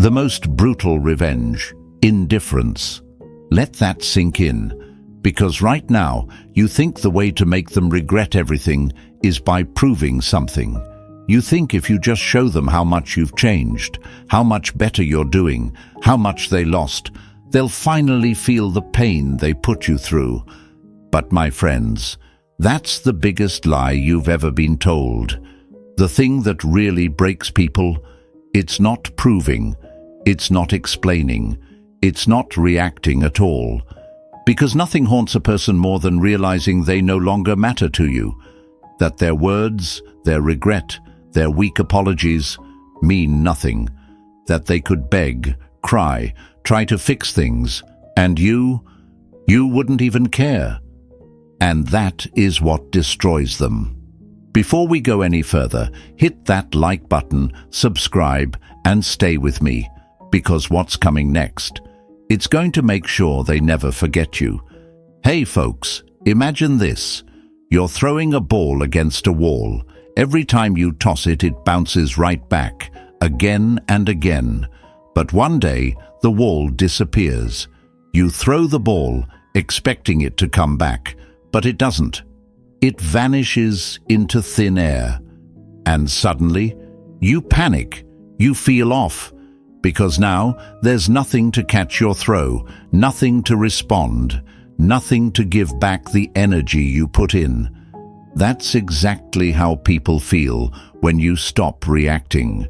The most brutal revenge, indifference. Let that sink in, because right now you think the way to make them regret everything is by proving something. You think if you just show them how much you've changed, how much better you're doing, how much they lost, they'll finally feel the pain they put you through. But my friends, that's the biggest lie you've ever been told. The thing that really breaks people, it's not proving, it's not explaining, it's not reacting at all. Because nothing haunts a person more than realizing they no longer matter to you, that their words, their regret, their weak apologies mean nothing, that they could beg, cry, try to fix things, and you wouldn't even care. And that is what destroys them. Before we go any further, hit that like button, subscribe, and stay with me, because what's coming next, it's going to make sure they never forget you. Hey folks, imagine this. You're throwing a ball against a wall. Every time you toss it, it bounces right back, again and again. But one day, the wall disappears. You throw the ball, expecting it to come back, but it doesn't. It vanishes into thin air. And suddenly, you panic. You feel off. Because now, there's nothing to catch your throw, nothing to respond, nothing to give back the energy you put in. That's exactly how people feel when you stop reacting.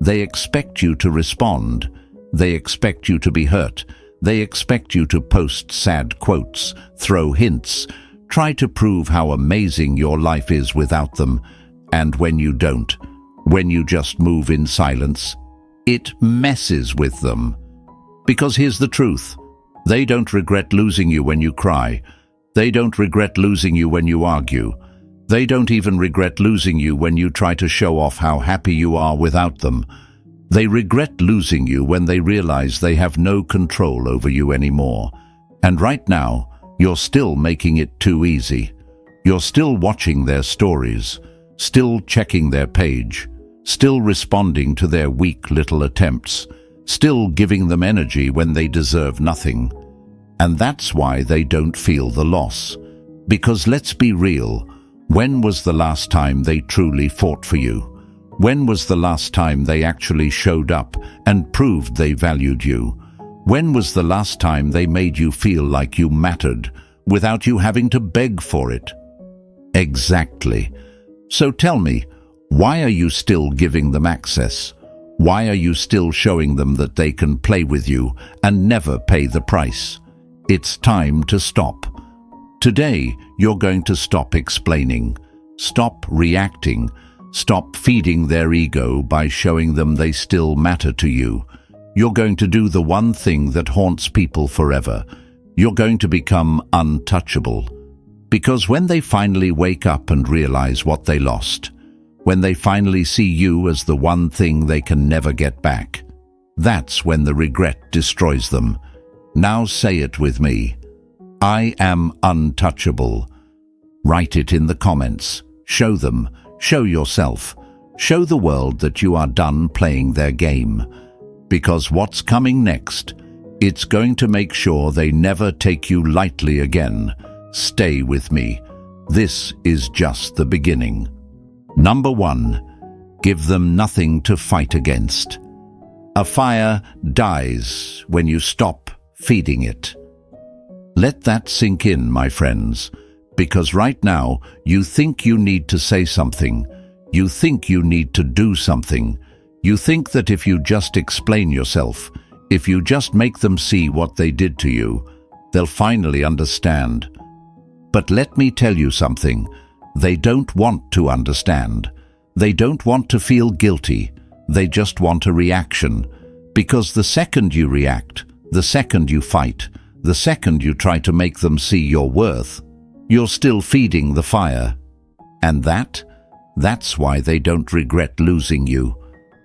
They expect you to respond. They expect you to be hurt. They expect you to post sad quotes, throw hints, try to prove how amazing your life is without them. And when you don't, when you just move in silence, it messes with them. Because here's the truth. They don't regret losing you when you cry. They don't regret losing you when you argue. They don't even regret losing you when you try to show off how happy you are without them. They regret losing you when they realize they have no control over you anymore. And right now, you're still making it too easy. You're still watching their stories, still checking their page, still responding to their weak little attempts, still giving them energy when they deserve nothing. And that's why they don't feel the loss. Because let's be real, when was the last time they truly fought for you? When was the last time they actually showed up and proved they valued you? When was the last time they made you feel like you mattered without you having to beg for it? Exactly. So tell me, why are you still giving them access? Why are you still showing them that they can play with you and never pay the price? It's time to stop. Today, you're going to stop explaining, stop reacting, stop feeding their ego by showing them they still matter to you. You're going to do the one thing that haunts people forever. You're going to become untouchable. Because when they finally wake up and realize what they lost, when they finally see you as the one thing they can never get back, that's when the regret destroys them. Now say it with me. I am untouchable. Write it in the comments. Show them. Show yourself. Show the world that you are done playing their game. Because what's coming next, it's going to make sure they never take you lightly again. Stay with me. This is just the beginning. Number 1, give them nothing to fight against. A fire dies when you stop feeding it. Let that sink in, my friends, because right now you think you need to say something. You think you need to do something. You think that if you just explain yourself, if you just make them see what they did to you, they'll finally understand. But let me tell you something. They don't want to understand. They don't want to feel guilty. They just want a reaction. Because the second you react, the second you fight, the second you try to make them see your worth, you're still feeding the fire. And that's why they don't regret losing you.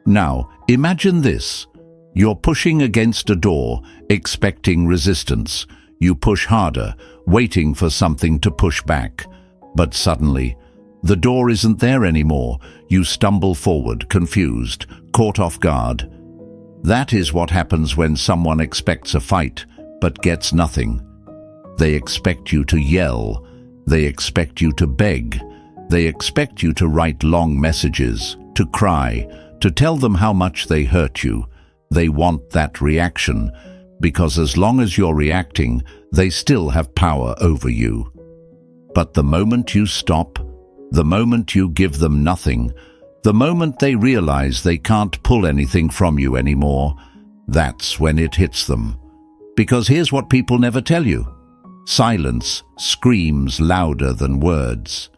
Now, imagine this. You're pushing against a door, expecting resistance. You push harder, waiting for something to push back. But suddenly, the door isn't there anymore. You stumble forward, confused, caught off guard. That is what happens when someone expects a fight but gets nothing. They expect you to yell. They expect you to beg. They expect you to write long messages, to cry, to tell them how much they hurt you. They want that reaction, because as long as you're reacting, they still have power over you. But the moment you stop, the moment you give them nothing, the moment they realize they can't pull anything from you anymore, that's when it hits them. Because here's what people never tell you. Silence screams louder than words.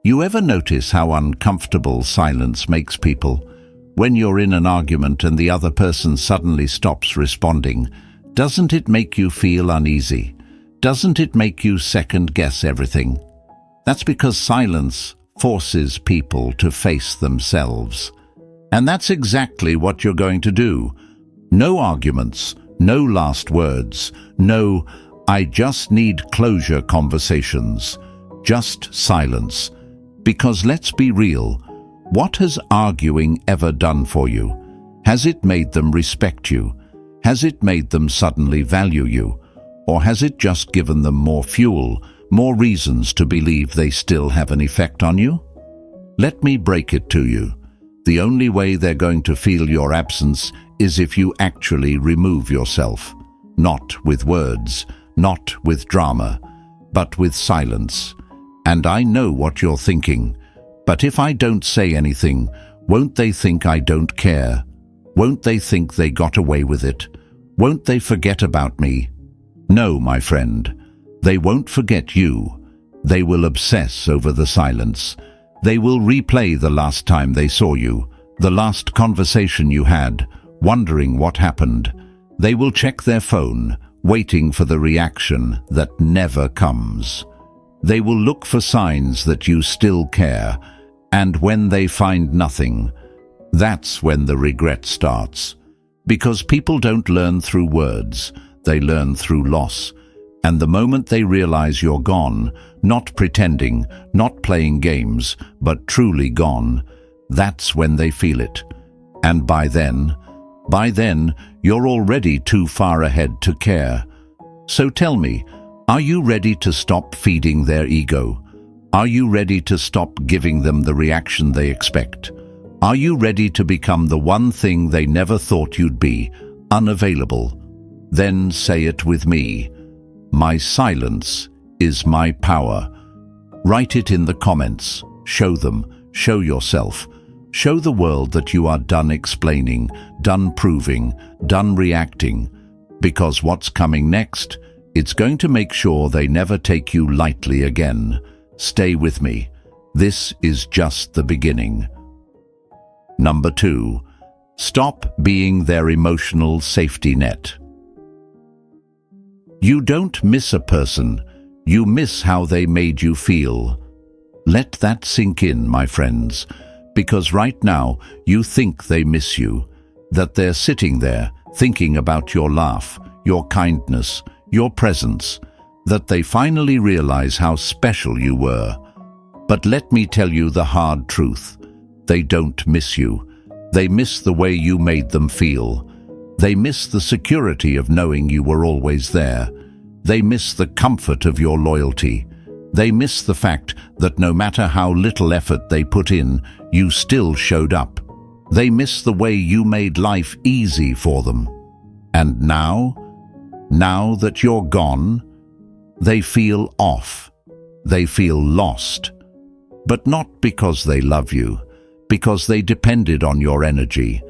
You ever notice how uncomfortable silence makes people? When you're in an argument and the other person suddenly stops responding, doesn't it make you feel uneasy? Doesn't it make you second-guess everything? That's because silence forces people to face themselves. And that's exactly what you're going to do. No arguments, no last words, no "I just need closure" conversations. Just silence. Because let's be real, what has arguing ever done for you? Has it made them respect you? Has it made them suddenly value you? Or has it just given them more fuel, more reasons to believe they still have an effect on you? Let me break it to you. The only way they're going to feel your absence is if you actually remove yourself. Not with words, not with drama, but with silence. And I know what you're thinking. But if I don't say anything, won't they think I don't care? Won't they think they got away with it? Won't they forget about me? No, my friend. They won't forget you. They will obsess over the silence. They will replay the last time they saw you, the last conversation you had, wondering what happened. They will check their phone, waiting for the reaction that never comes. They will look for signs that you still care, and when they find nothing, that's when the regret starts. Because people don't learn through words, they learn through loss. And the moment they realize you're gone, not pretending, not playing games, but truly gone, that's when they feel it. And by then, you're already too far ahead to care. So tell me, are you ready to stop feeding their ego? Are you ready to stop giving them the reaction they expect? Are you ready to become the one thing they never thought you'd be, unavailable? Then say it with me. My silence is my power. Write it in the comments. Show them. Show yourself. Show the world that you are done explaining, done proving, done reacting. Because what's coming next, it's going to make sure they never take you lightly again. Stay with me. This is just the beginning. Number 2. Stop being their emotional safety net. You don't miss a person, you miss how they made you feel. Let that sink in, my friends, because right now you think they miss you, that they're sitting there thinking about your laugh, your kindness, your presence, that they finally realize how special you were. But let me tell you the hard truth. They don't miss you. They miss the way you made them feel. They miss the security of knowing you were always there. They miss the comfort of your loyalty. They miss the fact that no matter how little effort they put in, you still showed up. They miss the way you made life easy for them. And now that you're gone, they feel off. They feel lost. But not because they love you, because they depended on your energy.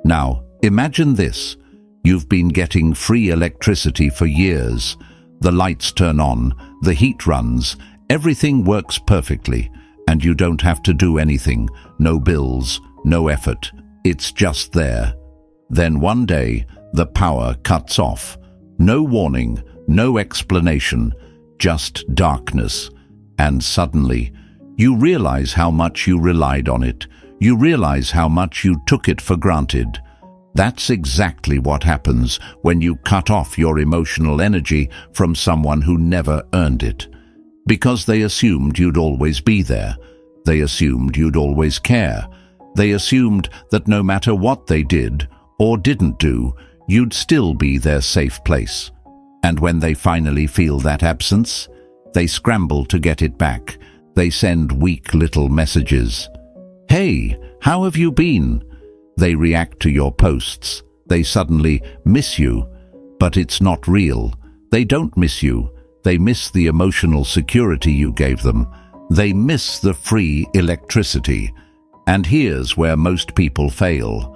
Now, imagine this. You've been getting free electricity for years. The lights turn on, the heat runs, everything works perfectly, and you don't have to do anything, no bills, no effort. It's just there. Then one day, the power cuts off. No warning, no explanation, just darkness. And suddenly, you realize how much you relied on it. You realize how much you took it for granted. That's exactly what happens when you cut off your emotional energy from someone who never earned it. Because they assumed you'd always be there. They assumed you'd always care. They assumed that no matter what they did, or didn't do, you'd still be their safe place. And when they finally feel that absence, they scramble to get it back. They send weak little messages. "Hey, how have you been?" They react to your posts. They suddenly miss you, but it's not real. They don't miss you. They miss the emotional security you gave them. They miss the free electricity. And here's where most people fail.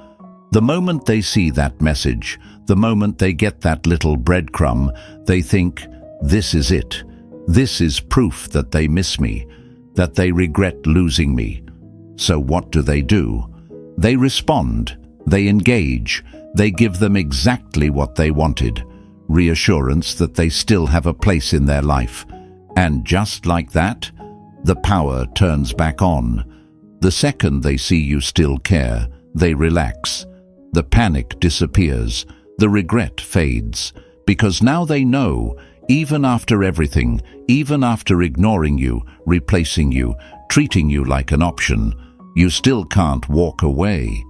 The moment they see that message, the moment they get that little breadcrumb, they think, this is it. This is proof that they miss me, that they regret losing me. So what do? They respond, they engage, they give them exactly what they wanted, reassurance that they still have a place in their life. And just like that, the power turns back on. The second they see you still care, they relax. The panic disappears, the regret fades, because now they know, even after everything, even after ignoring you, replacing you, treating you like an option, you still can't walk away.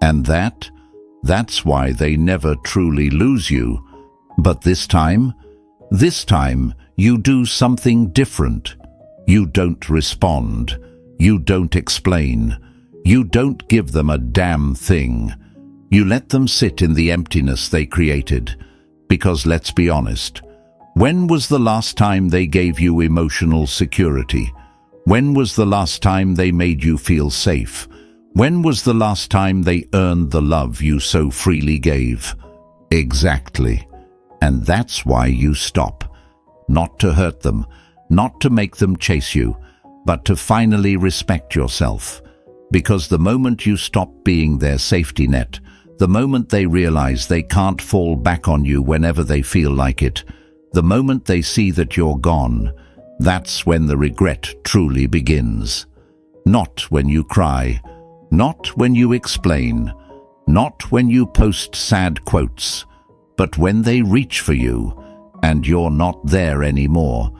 And that's why they never truly lose you. But this time you do something different. You don't respond. You don't explain. You don't give them a damn thing. You let them sit in the emptiness they created. Because let's be honest, when was the last time they gave you emotional security? When was the last time they made you feel safe? When was the last time they earned the love you so freely gave? Exactly. And that's why you stop. Not to hurt them, not to make them chase you, but to finally respect yourself. Because the moment you stop being their safety net, the moment they realize they can't fall back on you whenever they feel like it, the moment they see that you're gone, that's when the regret truly begins. Not when you cry, not when you explain, not when you post sad quotes, but when they reach for you and you're not there anymore.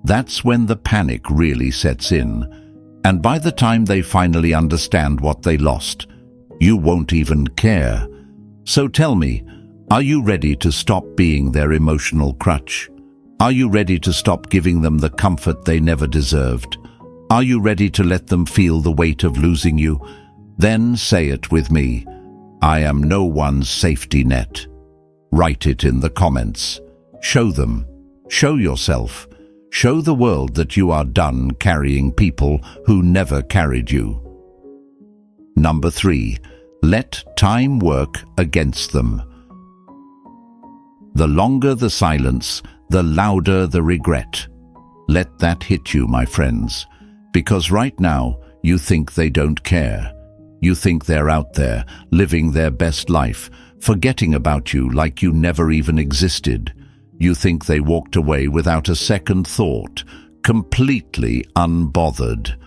That's when the panic really sets in. And by the time they finally understand what they lost, you won't even care. So tell me, are you ready to stop being their emotional crutch? Are you ready to stop giving them the comfort they never deserved? Are you ready to let them feel the weight of losing you? Then say it with me. I am no one's safety net. Write it in the comments. Show them. Show yourself. Show the world that you are done carrying people who never carried you. Number 3. Let time work against them. The longer the silence, the louder the regret. Let that hit you, my friends, because right now you think they don't care. You think they're out there, living their best life, forgetting about you like you never even existed. You think they walked away without a second thought, completely unbothered.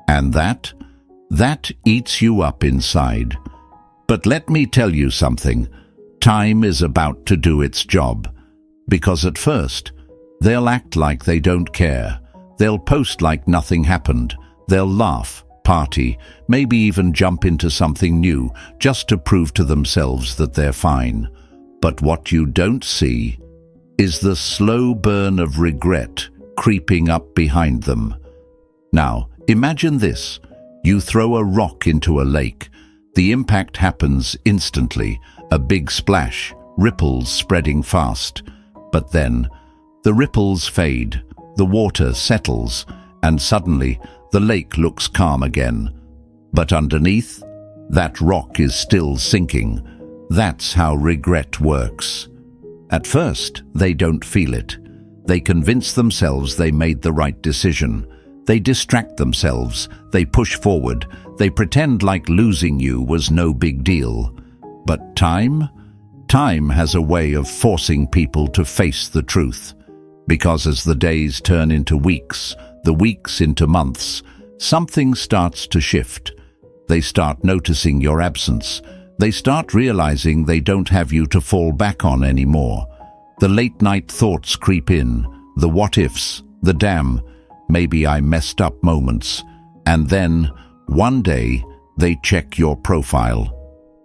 And that eats you up inside. But let me tell you something. Time is about to do its job. Because at first, they'll act like they don't care. They'll post like nothing happened. They'll laugh, party, maybe even jump into something new just to prove to themselves that they're fine. But what you don't see is the slow burn of regret creeping up behind them. Now, imagine this. You throw a rock into a lake. The impact happens instantly, a big splash, ripples spreading fast. But then, the ripples fade, the water settles, and suddenly the lake looks calm again. But underneath, that rock is still sinking. That's how regret works. At first, they don't feel it. They convince themselves they made the right decision. They distract themselves. They push forward. They pretend like losing you was no big deal. But time has a way of forcing people to face the truth. Because as the days turn into weeks, the weeks into months, something starts to shift. They start noticing your absence. They start realizing they don't have you to fall back on anymore. The late-night thoughts creep in, the what-ifs, the damn, maybe I messed up moments. And then, one day, they check your profile.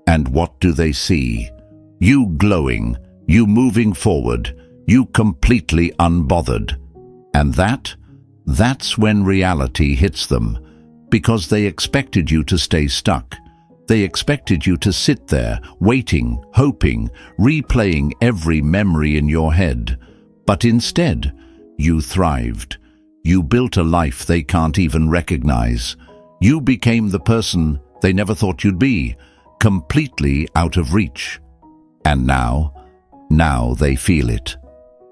And what do they see? You glowing, you moving forward, you completely unbothered. And that's when reality hits them, because they expected you to stay stuck. They expected you to sit there, waiting, hoping, replaying every memory in your head. But instead, you thrived. You built a life they can't even recognize. You became the person they never thought you'd be, completely out of reach. And now they feel it.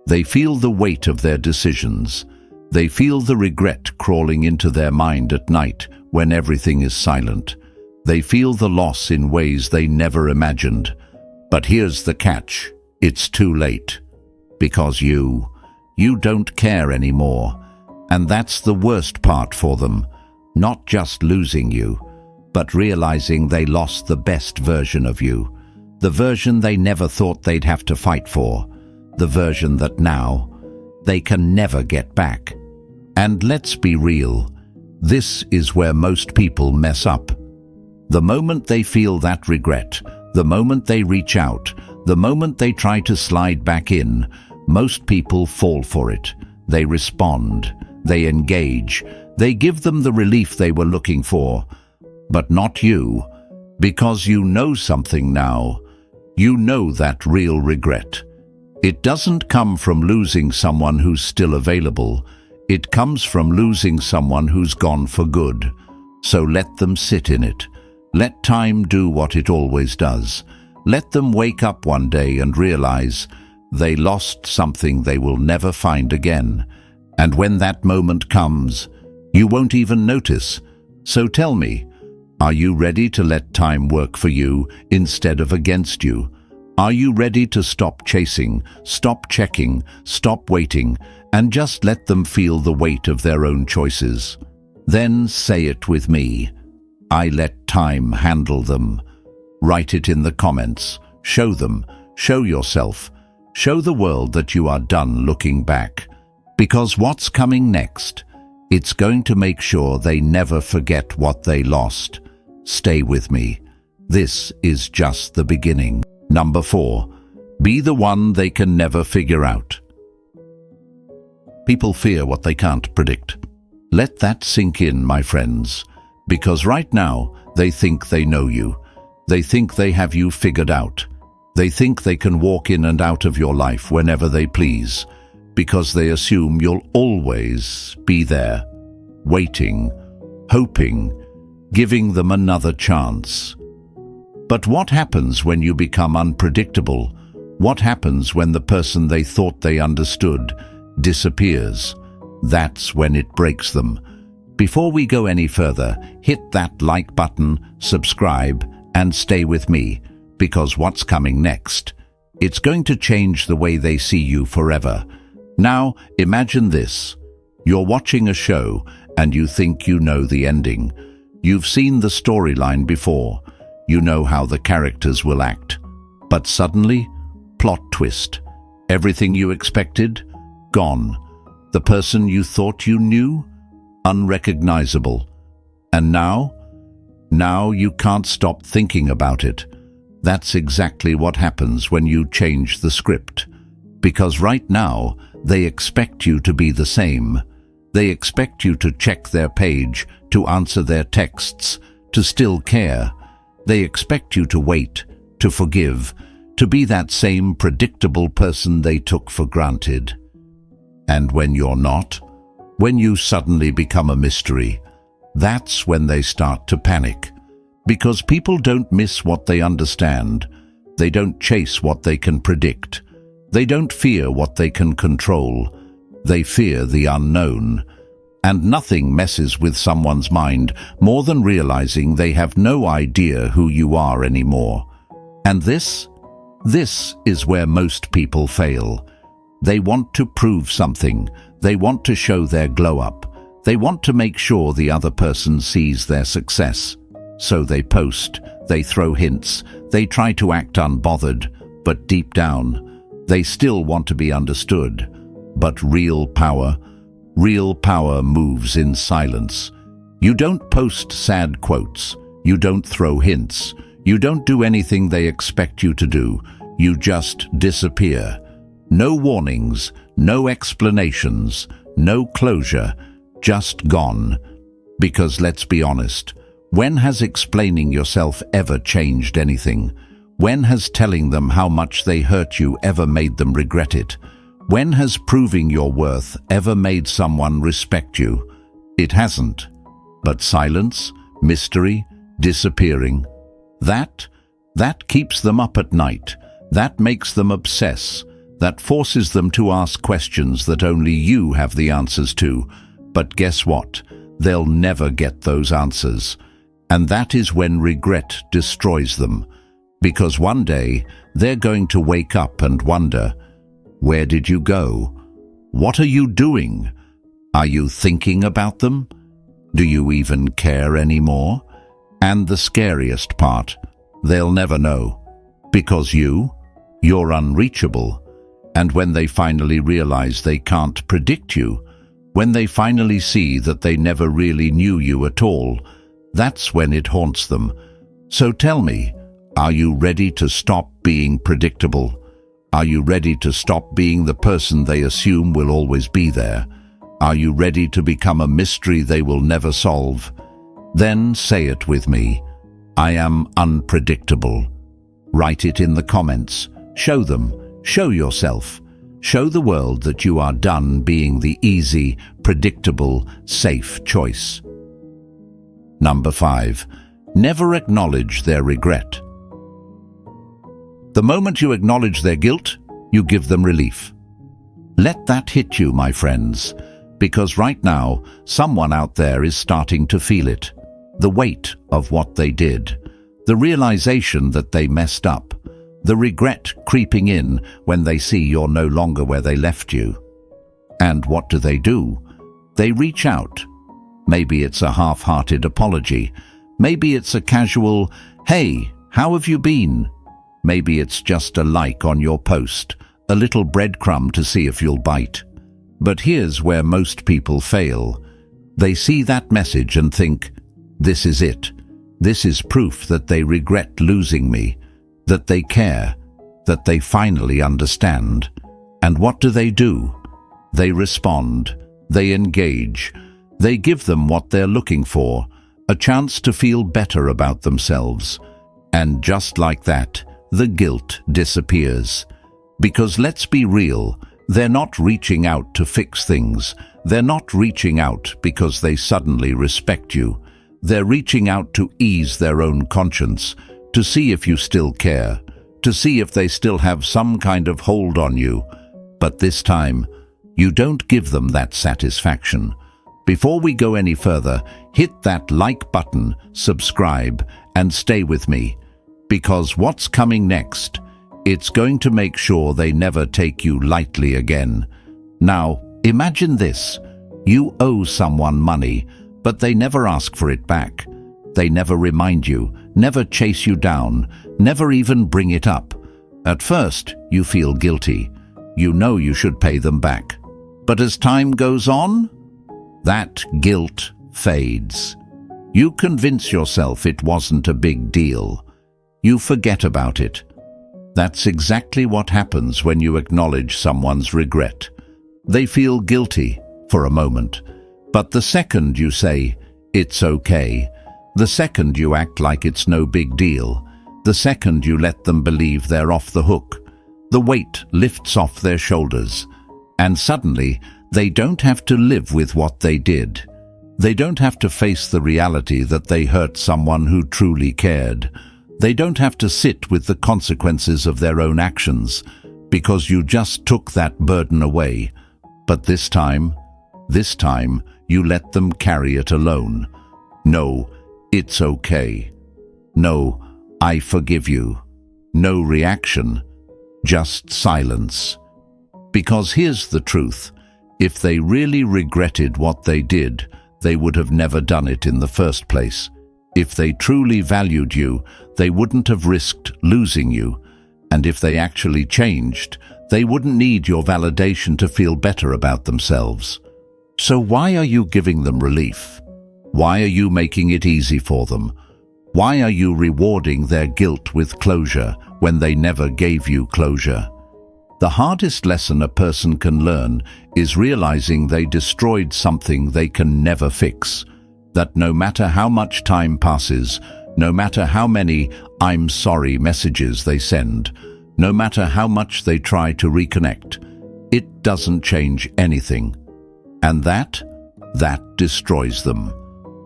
They feel the weight of their decisions. They feel the regret crawling into their mind at night when everything is silent. They feel the loss in ways they never imagined. But here's the catch. It's too late. Because you don't care anymore. And that's the worst part for them. Not just losing you, but realizing they lost the best version of you. The version they never thought they'd have to fight for. The version that now they can never get back. And let's be real, this is where most people mess up. The moment they feel that regret, the moment they reach out, the moment they try to slide back in, most people fall for it. They respond, they engage, they give them the relief they were looking for. But not you, because you know something now. You know that real regret. It doesn't come from losing someone who's still available. It comes from losing someone who's gone for good. So let them sit in it. Let time do what it always does. Let them wake up one day and realize they lost something they will never find again. And when that moment comes, you won't even notice. So tell me, are you ready to let time work for you instead of against you? Are you ready to stop chasing, stop checking, stop waiting, and just let them feel the weight of their own choices? Then say it with me. I let time handle them. Write it in the comments. Show them. Show yourself. Show the world that you are done looking back. Because what's coming next, it's going to make sure they never forget what they lost. Stay with me. This is just the beginning. Number 4, be the one they can never figure out. People fear what they can't predict. Let that sink in, my friends, because right now they think they know you. They think they have you figured out. They think they can walk in and out of your life whenever they please, because they assume you'll always be there, waiting, hoping, giving them another chance. But what happens when you become unpredictable? What happens when the person they thought they understood disappears? That's when it breaks them. Before we go any further, hit that like button, subscribe, and stay with me, because what's coming next, it's going to change the way they see you forever. Now, imagine this. You're watching a show and you think you know the ending. You've seen the storyline before. You know how the characters will act. But suddenly, plot twist. Everything you expected, gone. The person you thought you knew, unrecognizable. And now you can't stop thinking about it. That's exactly what happens when you change the script. Because right now, they expect you to be the same. They expect you to check their page, to answer their texts, to still care. They expect you to wait, to forgive, to be that same predictable person they took for granted. And when you're not, when you suddenly become a mystery, that's when they start to panic. Because people don't miss what they understand. They don't chase what they can predict. They don't fear what they can control. They fear the unknown. And nothing messes with someone's mind more than realizing they have no idea who you are anymore. And this is where most people fail. They want to prove something. They want to show their glow up. They want to make sure the other person sees their success. So they post, they throw hints, they try to act unbothered, but deep down, they still want to be understood. But real power moves in silence. You don't post sad quotes. You don't throw hints. You don't do anything they expect you to do. You just disappear. No warnings, no explanations, no closure, just gone. Because let's be honest, when has explaining yourself ever changed anything? When has telling them how much they hurt you ever made them regret it? When has proving your worth ever made someone respect you? It hasn't. But silence, mystery, disappearing, that keeps them up at night. That makes them obsess. That forces them to ask questions that only you have the answers to. But guess what? They'll never get those answers. And that is when regret destroys them. Because one day, they're going to wake up and wonder, where did you go? What are you doing? Are you thinking about them? Do you even care anymore? And the scariest part, they'll never know. Because you're unreachable. And when they finally realize they can't predict you, when they finally see that they never really knew you at all, that's when it haunts them. So tell me, are you ready to stop being predictable? Are you ready to stop being the person they assume will always be there? Are you ready to become a mystery they will never solve? Then say it with me. I am unpredictable. Write it in the comments. Show them. Show yourself. Show the world that you are done being the easy, predictable, safe choice. Number 5. Never acknowledge their regret. The moment you acknowledge their guilt, you give them relief. Let that hit you, my friends, because right now, someone out there is starting to feel it. The weight of what they did. The realization that they messed up. The regret creeping in when they see you're no longer where they left you. And what do? They reach out. Maybe it's a half-hearted apology. Maybe it's a casual, "Hey, how have you been?" Maybe it's just a like on your post, a little breadcrumb to see if you'll bite. But here's where most people fail. They see that message and think, this is it. This is proof that they regret losing me, that they care, that they finally understand. And what do? They respond, they engage, they give them what they're looking for, a chance to feel better about themselves. And just like that, the guilt disappears. Because let's be real, they're not reaching out to fix things. They're not reaching out because they suddenly respect you. They're reaching out to ease their own conscience, to see if you still care, to see if they still have some kind of hold on you. But this time, you don't give them that satisfaction. Before we go any further, hit that like button, subscribe, and stay with me. Because what's coming next, it's going to make sure they never take you lightly again. Now, imagine this. You owe someone money, but they never ask for it back. They never remind you, never chase you down, never even bring it up. At first, you feel guilty. You know you should pay them back. But as time goes on, that guilt fades. You convince yourself it wasn't a big deal. You forget about it. That's exactly what happens when you acknowledge someone's regret. They feel guilty for a moment. But the second you say, it's okay, the second you act like it's no big deal, the second you let them believe they're off the hook, the weight lifts off their shoulders. And suddenly, they don't have to live with what they did. They don't have to face the reality that they hurt someone who truly cared. They don't have to sit with the consequences of their own actions, because you just took that burden away. But this time, you let them carry it alone. No, it's okay. No, I forgive you. No reaction, just silence. Because here's the truth. If they really regretted what they did, they would have never done it in the first place. If they truly valued you, they wouldn't have risked losing you. And if they actually changed, they wouldn't need your validation to feel better about themselves. So why are you giving them relief? Why are you making it easy for them? Why are you rewarding their guilt with closure when they never gave you closure? The hardest lesson a person can learn is realizing they destroyed something they can never fix. That no matter how much time passes, no matter how many "I'm sorry" messages they send, no matter how much they try to reconnect, it doesn't change anything. And that destroys them.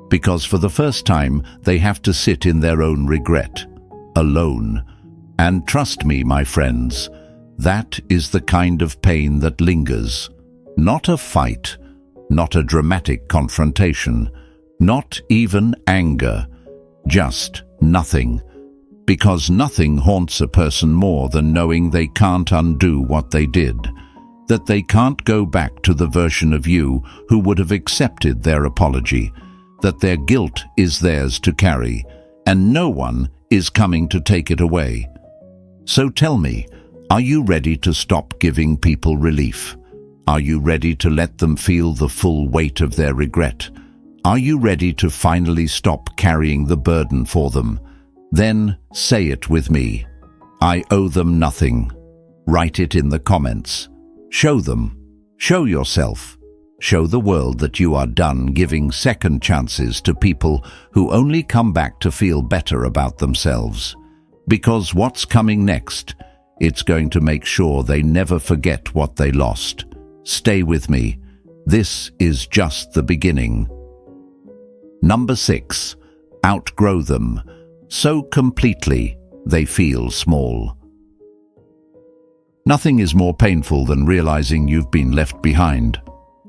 Because for the first time, they have to sit in their own regret, alone. And trust me, my friends, that is the kind of pain that lingers. Not a fight, not a dramatic confrontation, not even anger, just nothing. Because nothing haunts a person more than knowing they can't undo what they did, that they can't go back to the version of you who would have accepted their apology, that their guilt is theirs to carry, and no one is coming to take it away. So tell me, are you ready to stop giving people relief? Are you ready to let them feel the full weight of their regret? Are you ready to finally stop carrying the burden for them? Then say it with me. I owe them nothing. Write it in the comments. Show them. Show yourself. Show the world that you are done giving second chances to people who only come back to feel better about themselves. Because what's coming next, it's going to make sure they never forget what they lost. Stay with me. This is just the beginning. Number 6. Outgrow them. So completely they feel small. Nothing is more painful than realizing you've been left behind.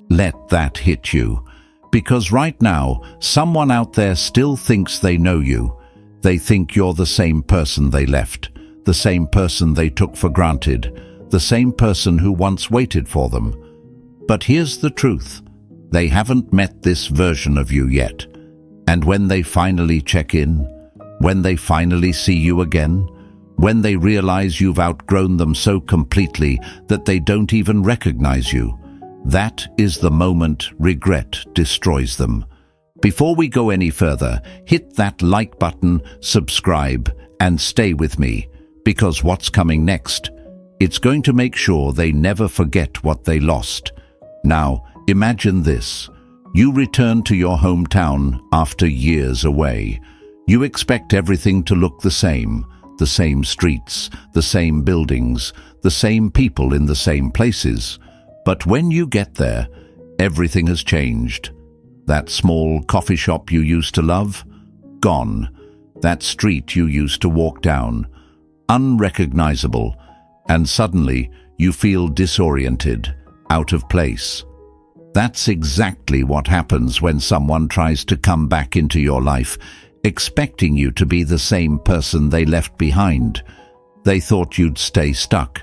Let that hit you. Because right now, someone out there still thinks they know you. They think you're the same person they left, the same person they took for granted, the same person who once waited for them. But here's the truth. They haven't met this version of you yet. And when they finally check in, when they finally see you again, when they realize you've outgrown them so completely that they don't even recognize you, that is the moment regret destroys them. Before we go any further, hit that like button, subscribe, and stay with me, because what's coming next, it's going to make sure they never forget what they lost. Now, imagine this. You return to your hometown after years away. You expect everything to look the same streets, the same buildings, the same people in the same places. But when you get there, everything has changed. That small coffee shop you used to love? Gone. That street you used to walk down? Unrecognizable. And suddenly you feel disoriented, out of place. That's exactly what happens when someone tries to come back into your life, expecting you to be the same person they left behind. They thought you'd stay stuck.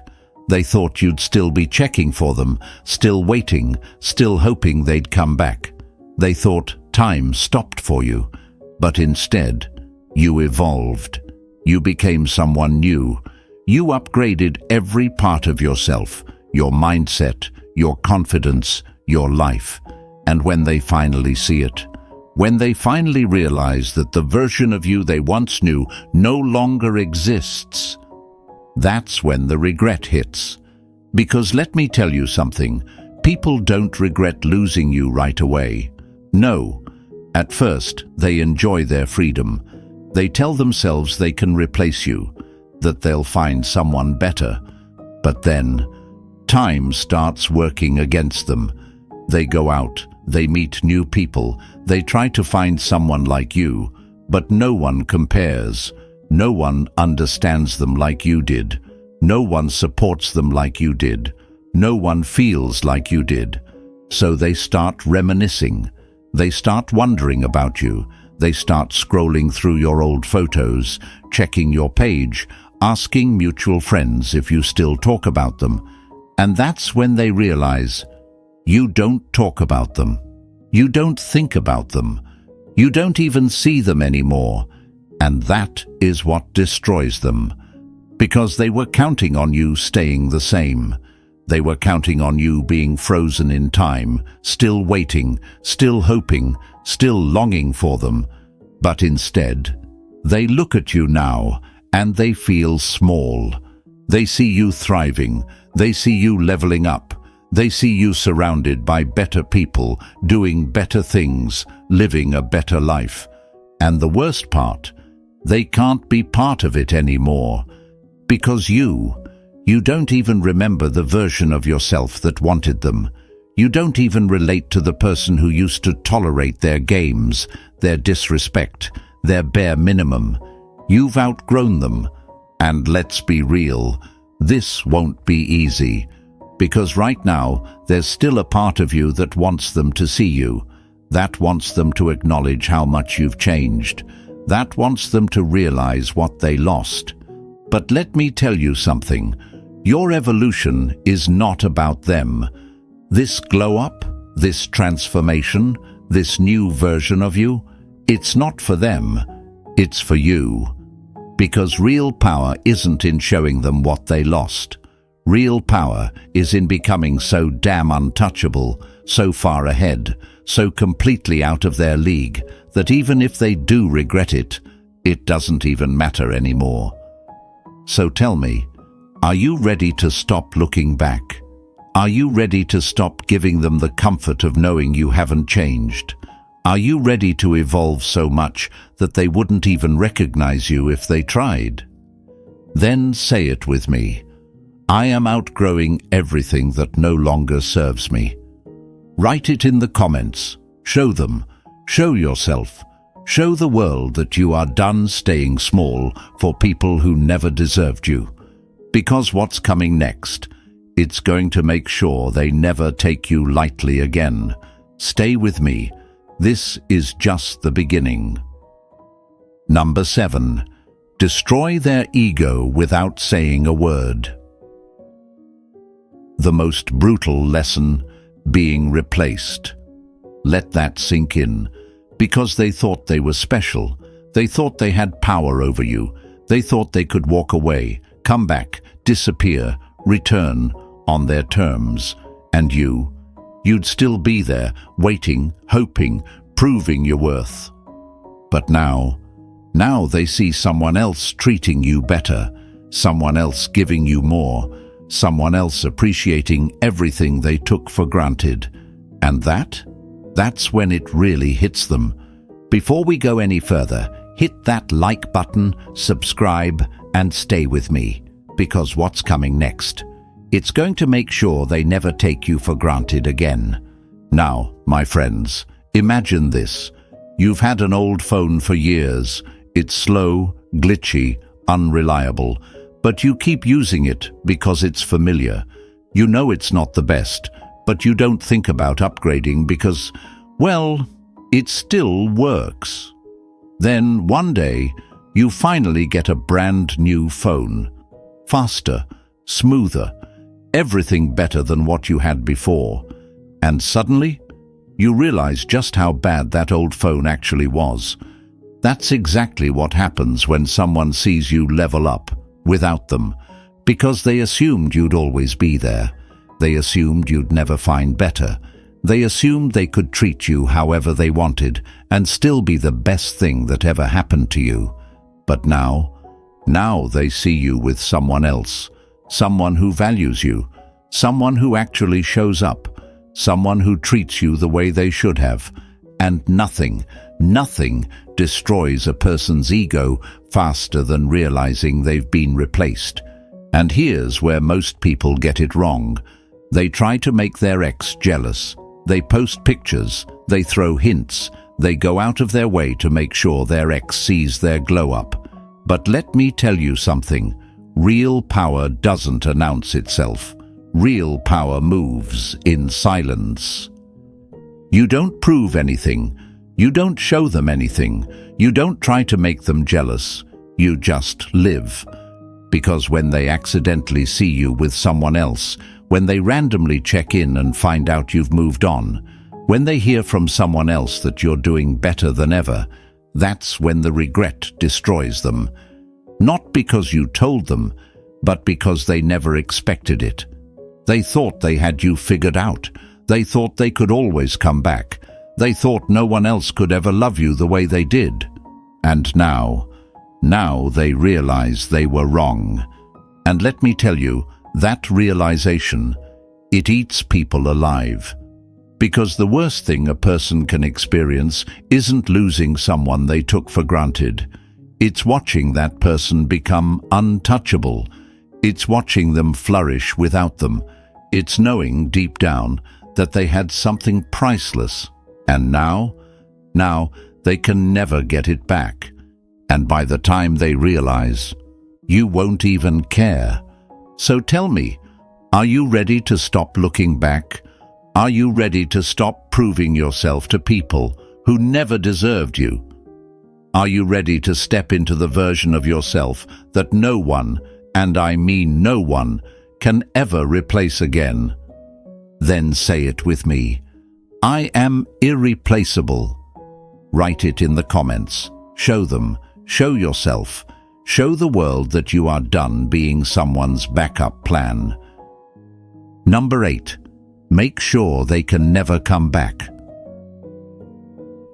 They thought you'd still be checking for them, still waiting, still hoping they'd come back. They thought time stopped for you. But instead, you evolved. You became someone new. You upgraded every part of yourself, your mindset, your confidence, your life. And when they finally see it, when they finally realize that the version of you they once knew no longer exists, that's when the regret hits. Because let me tell you something, people don't regret losing you right away. No. At first, they enjoy their freedom. They tell themselves they can replace you, that they'll find someone better. But then, time starts working against them. They go out, they meet new people, they try to find someone like you, but no one compares. No one understands them like you did. No one supports them like you did. No one feels like you did. So they start reminiscing. They start wondering about you. They start scrolling through your old photos, checking your page, asking mutual friends if you still talk about them. And that's when they realize you don't talk about them. You don't think about them. You don't even see them anymore. And that is what destroys them. Because they were counting on you staying the same. They were counting on you being frozen in time, still waiting, still hoping, still longing for them. But instead, They look at you now, and they feel small. They see you thriving. They see you leveling up. They see you surrounded by better people, doing better things, living a better life. And the worst part, they can't be part of it anymore. Because you don't even remember the version of yourself that wanted them. You don't even relate to the person who used to tolerate their games, their disrespect, their bare minimum. You've outgrown them. And let's be real, this won't be easy. Because right now, there's still a part of you that wants them to see you, that wants them to acknowledge how much you've changed, that wants them to realize what they lost. But let me tell you something, your evolution is not about them. This glow-up, this transformation, this new version of you, it's not for them, it's for you. Because real power isn't in showing them what they lost. Real power is in becoming so damn untouchable, so far ahead, so completely out of their league, that even if they do regret it, it doesn't even matter anymore. So tell me, are you ready to stop looking back? Are you ready to stop giving them the comfort of knowing you haven't changed? Are you ready to evolve so much that they wouldn't even recognize you if they tried? Then say it with me. I am outgrowing everything that no longer serves me. Write it in the comments. Show them. Show yourself. Show the world that you are done staying small for people who never deserved you. Because what's coming next, it's going to make sure they never take you lightly again. Stay with me. This is just the beginning. Number 7. Destroy their ego without saying a word. The most brutal lesson, being replaced. Let that sink in. Because they thought they were special. They thought they had power over you. They thought they could walk away, come back, disappear, return on their terms. And you'd still be there, waiting, hoping, proving your worth. But now they see someone else treating you better, someone else giving you more, someone else appreciating everything they took for granted. And that's when it really hits them. Before we go any further, hit that like button, subscribe, and stay with me, because what's coming next, it's going to make sure they never take you for granted again. Now, my friends, imagine this. You've had an old phone for years. It's slow, glitchy, unreliable, but you keep using it because it's familiar. You know it's not the best, but you don't think about upgrading because, well, it still works. Then one day, you finally get a brand new phone. Faster, smoother, everything better than what you had before. And suddenly, you realize just how bad that old phone actually was. That's exactly what happens when someone sees you level up without them, because they assumed you'd always be there. They assumed you'd never find better. They assumed they could treat you however they wanted and still be the best thing that ever happened to you. But now they see you with someone else, someone who values you, someone who actually shows up, someone who treats you the way they should have. And nothing destroys a person's ego faster than realizing they've been replaced. And here's where most people get it wrong. They try to make their ex jealous. They post pictures, they throw hints, they go out of their way to make sure their ex sees their glow up. But let me tell you something. Real power doesn't announce itself. Real power moves in silence. You don't prove anything. You don't show them anything. You don't try to make them jealous. You just live. Because when they accidentally see you with someone else, when they randomly check in and find out you've moved on, when they hear from someone else that you're doing better than ever, that's when the regret destroys them. Not because you told them, but because they never expected it. They thought they had you figured out. They thought they could always come back. They thought no one else could ever love you the way they did. And now Now they realize they were wrong. And let me tell you, that realization, it eats people alive. Because the worst thing a person can experience isn't losing someone they took for granted. It's watching that person become untouchable. It's watching them flourish without them. It's knowing deep down that they had something priceless. And now they can never get it back. And by the time they realize, you won't even care. So tell me, are you ready to stop looking back? Are you ready to stop proving yourself to people who never deserved you? Are you ready to step into the version of yourself that no one, and I mean no one, can ever replace again? Then say it with me. I am irreplaceable. Write it in the comments. Show them. Show yourself. Show the world that you are done being someone's backup plan. Number 8. Make sure they can never come back.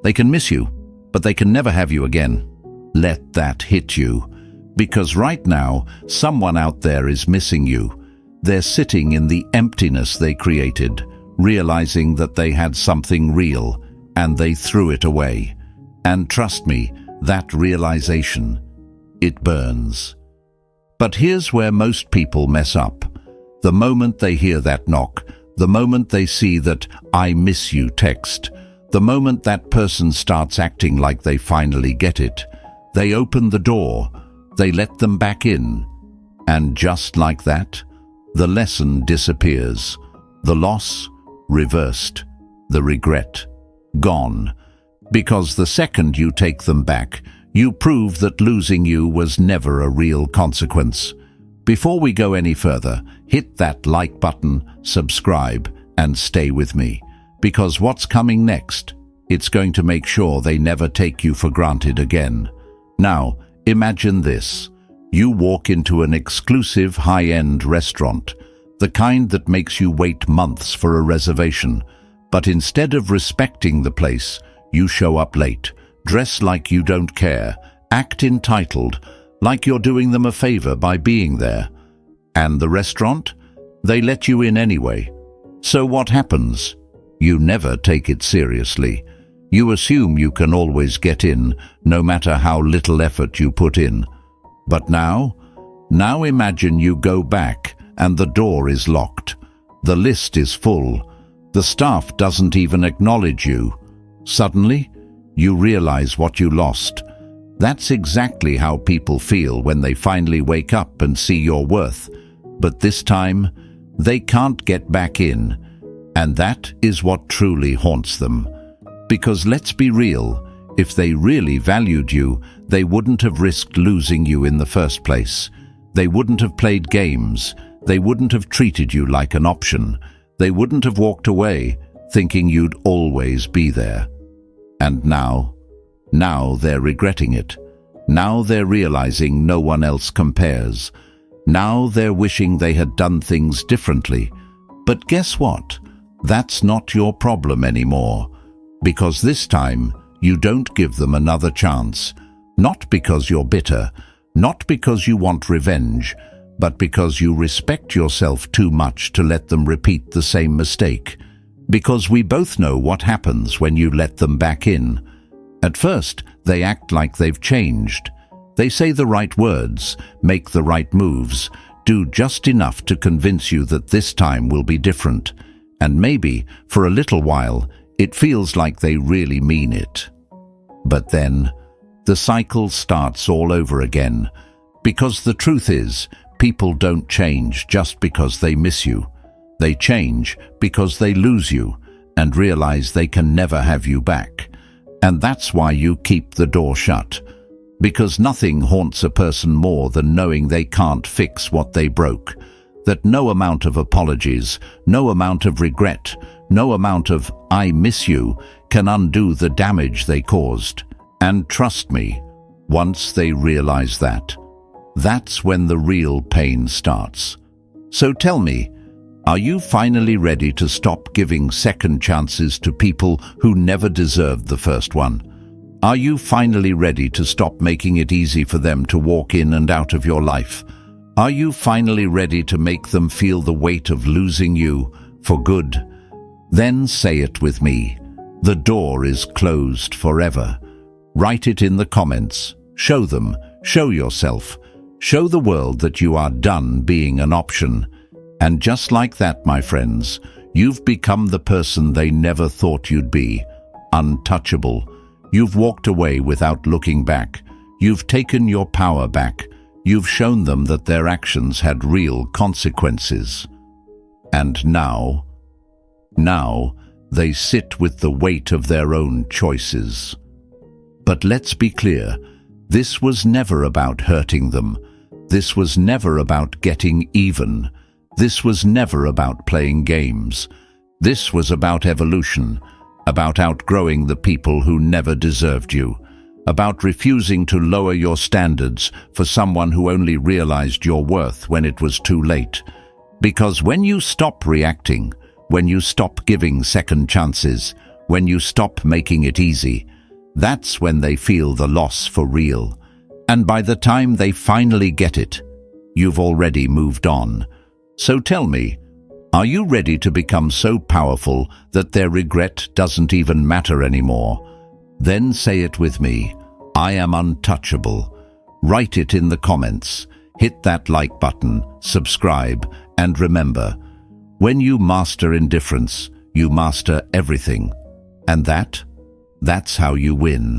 They can miss you, but they can never have you again. Let that hit you. Because right now, someone out there is missing you. They're sitting in the emptiness they created, realizing that they had something real, and they threw it away. And trust me, that realization, it burns. But here's where most people mess up. The moment they hear that knock, the moment they see that "I miss you" text, the moment that person starts acting like they finally get it, they open the door, they let them back in. And just like that, the lesson disappears. The loss, reversed. The regret, gone. Because the second you take them back, you prove that losing you was never a real consequence. Before we go any further, hit that like button, subscribe, and stay with me. Because what's coming next, it's going to make sure they never take you for granted again. Now, imagine this. You walk into an exclusive high-end restaurant, the kind that makes you wait months for a reservation. But instead of respecting the place, you show up late, dress like you don't care, act entitled, like you're doing them a favor by being there. And the restaurant? They let you in anyway. So what happens? You never take it seriously. You assume you can always get in, no matter how little effort you put in. But now imagine you go back and the door is locked. The list is full. The staff doesn't even acknowledge you. Suddenly, you realize what you lost. That's exactly how people feel when they finally wake up and see your worth. But this time, they can't get back in. And that is what truly haunts them. Because let's be real, if they really valued you, they wouldn't have risked losing you in the first place. They wouldn't have played games. They wouldn't have treated you like an option. They wouldn't have walked away, thinking you'd always be there. And now they're regretting it. Now they're realizing no one else compares. Now they're wishing they had done things differently. But guess what? That's not your problem anymore. Because this time, you don't give them another chance. Not because you're bitter, not because you want revenge, but because you respect yourself too much to let them repeat the same mistake. Because we both know what happens when you let them back in. At first, they act like they've changed. They say the right words, make the right moves, do just enough to convince you that this time will be different. And maybe, for a little while, it feels like they really mean it. But then, the cycle starts all over again. Because the truth is, people don't change just because they miss you. They change because they lose you and realize they can never have you back. And that's why you keep the door shut. Because nothing haunts a person more than knowing they can't fix what they broke. That no amount of apologies, no amount of regret, no amount of "I miss you" can undo the damage they caused. And trust me, once they realize that, that's when the real pain starts. So tell me, are you finally ready to stop giving second chances to people who never deserved the first one? Are you finally ready to stop making it easy for them to walk in and out of your life? Are you finally ready to make them feel the weight of losing you for good? Then say it with me. The door is closed forever. Write it in the comments. Show them, show yourself. Show the world that you are done being an option. And just like that, my friends, you've become the person they never thought you'd be. Untouchable. You've walked away without looking back. You've taken your power back. You've shown them that their actions had real consequences. And now they sit with the weight of their own choices. But let's be clear, this was never about hurting them. This was never about getting even. This was never about playing games. This was about evolution, about outgrowing the people who never deserved you, about refusing to lower your standards for someone who only realized your worth when it was too late. Because when you stop reacting, when you stop giving second chances, when you stop making it easy, that's when they feel the loss for real. And by the time they finally get it, you've already moved on. So tell me, are you ready to become so powerful that their regret doesn't even matter anymore? Then say it with me. I am untouchable. Write it in the comments. Hit that like button, subscribe, and remember, when you master indifference, you master everything. And that's how you win.